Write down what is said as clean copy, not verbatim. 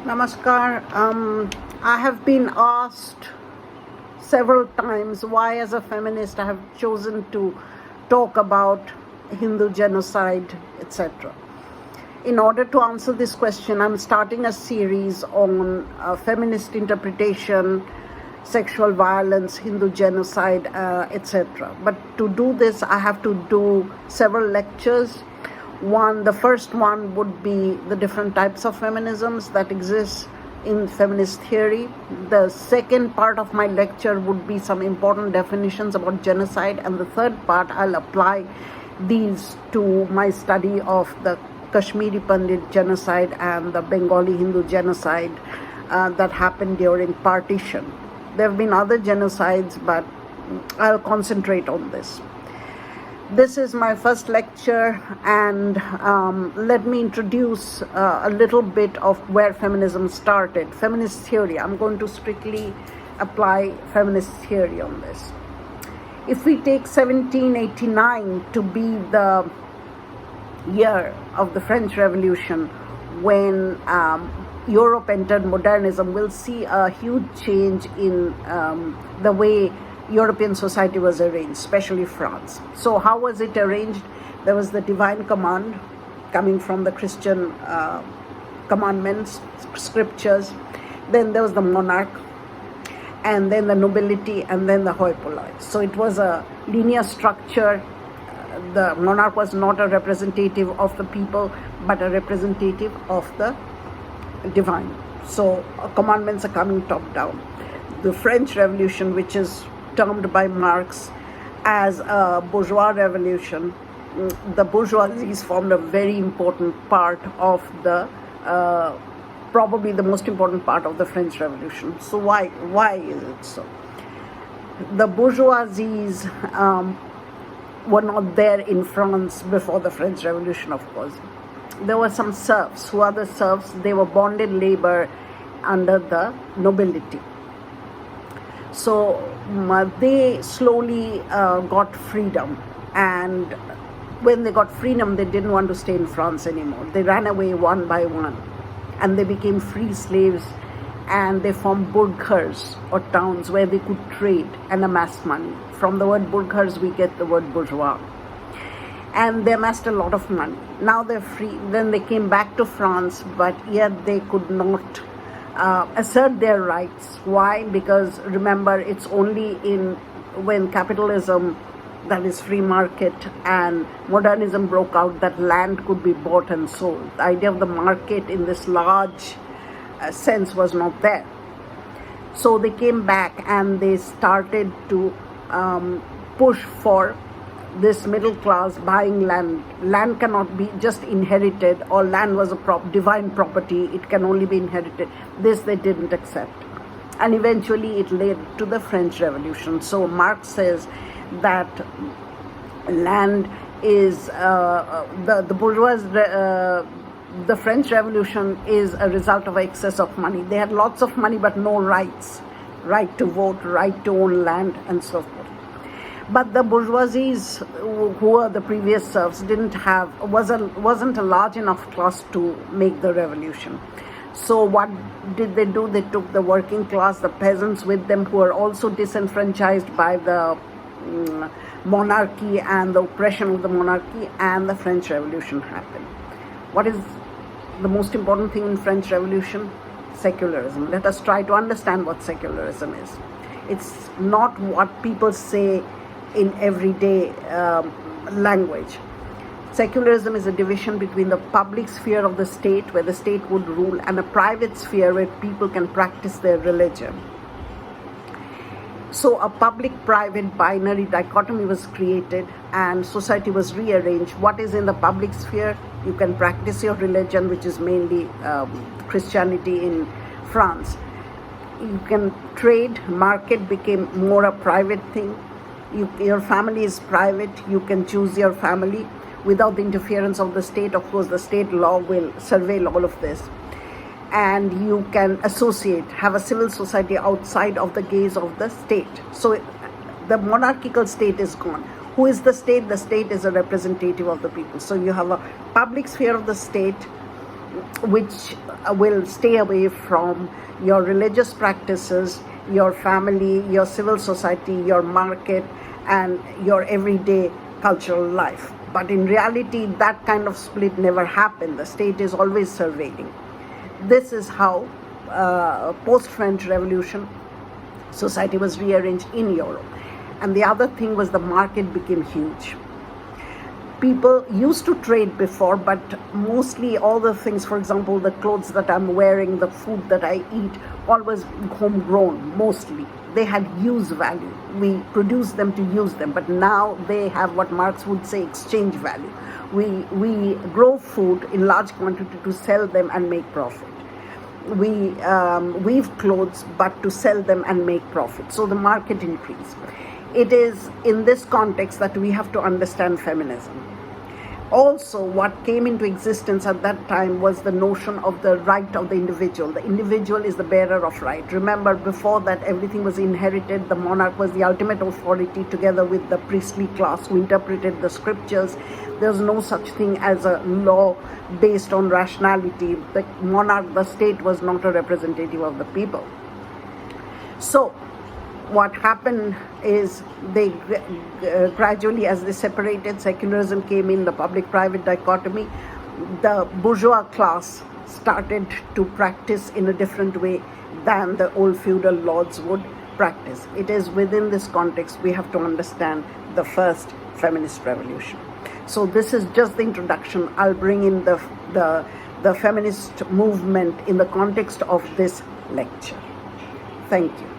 Namaskar. I have been asked several times why, as a feminist, I have chosen to talk about Hindu genocide, etc. In order to answer this question, I'm starting a series on feminist interpretation, sexual violence, Hindu genocide, etc. But to do this, I have to do several lectures. The first one would be the different types of feminisms that exist in feminist theory. The second part of my lecture would be some important definitions about genocide, and the third part I'll apply these to my study of the Kashmiri Pandit genocide and the Bengali Hindu genocide that happened during partition. There have been other genocides, but I'll concentrate on this. This is my first lecture, and let me introduce a little bit of where feminism started. Feminist theory. I'm going to strictly apply feminist theory on this. If we take 1789 to be the year of the French Revolution, when Europe entered modernism, we'll see a huge change in the way European society was arranged, especially France. So how was it arranged? There was the divine command coming from the Christian commandments, scriptures. Then there was the monarch, and then the nobility, and then the hoi polloi. So it was a linear structure. The monarch was not a representative of the people, but a representative of the divine. So commandments are coming top down. The French Revolution, which is termed by Marx as a bourgeois revolution, the bourgeoisies formed a very important part of the, probably the most important part of the French Revolution. So why is it so? The bourgeoisies were not there in France before the French Revolution, of course. There were some serfs. Who are the serfs? They were bonded labor under the nobility. So they slowly got freedom, and when they got freedom, they didn't want to stay in France anymore. They ran away one by one, and they became free slaves, and they formed bourgers, or towns where they could trade and amass money. From the word bourgers, we get the word bourgeois. And they amassed a lot of money. Now they're free. Then they came back to France, but yet they could not assert their rights. Why? Because remember, it's only when capitalism, that is free market, and modernism broke out, that land could be bought and sold. The idea of the market in this large sense was not there. So they came back and they started to push for this middle class buying land. Land cannot be just inherited, or land was a divine property. It can only be inherited. This they didn't accept. And eventually it led to the French Revolution. So Marx says that land is, the bourgeois, the French Revolution is a result of excess of money. They had lots of money but no rights. Right to vote, right to own land, and so forth. But the bourgeoisies, who were the previous serfs, wasn't a large enough class to make the revolution. So what did they do? They took the working class, the peasants with them, who were also disenfranchised by the monarchy and the oppression of the monarchy, and the French Revolution happened. What is the most important thing in French Revolution? Secularism. Let us try to understand what secularism is. It's not what people say in everyday language. Secularism is a division between the public sphere of the state, where the state would rule, and a private sphere where people can practice their religion. So a public-private binary dichotomy was created, and society was rearranged. What is in the public sphere? You can practice your religion, which is mainly Christianity in France. You can trade. Market became more a private thing. Your family is private. You can choose your family without the interference of the state. Of course, the state law will surveil all of this. And you can associate, have a civil society outside of the gaze of the state. So the monarchical state is gone. Who is the state? The state is a representative of the people. So you have a public sphere of the state, which will stay away from your religious practices, your family, your civil society, your market, and your everyday cultural life. But in reality, that kind of split never happened. The state is always surveilling. This is how post-French Revolution society was rearranged in Europe. And the other thing was the market became huge. People used to trade before, but mostly all the things, for example, the clothes that I'm wearing, the food that I eat, all was homegrown mostly. They had use value. We produced them to use them, but now they have what Marx would say exchange value. We grow food in large quantity to sell them and make profit. We weave clothes but to sell them and make profit. So the market increased. It is in this context that we have to understand feminism. Also, what came into existence at that time was the notion of the right of the individual. The individual is the bearer of right. Remember, before that, everything was inherited. The monarch was the ultimate authority together with the priestly class who interpreted the scriptures. There's no such thing as a law based on rationality. The monarch, the state, was not a representative of the people. So, what happened is they gradually, as they separated, secularism came in, the public-private dichotomy, the bourgeois class started to practice in a different way than the old feudal lords would practice. It is within this context we have to understand the first feminist revolution. So this is just the introduction. I'll bring in the feminist movement in the context of this lecture. Thank you.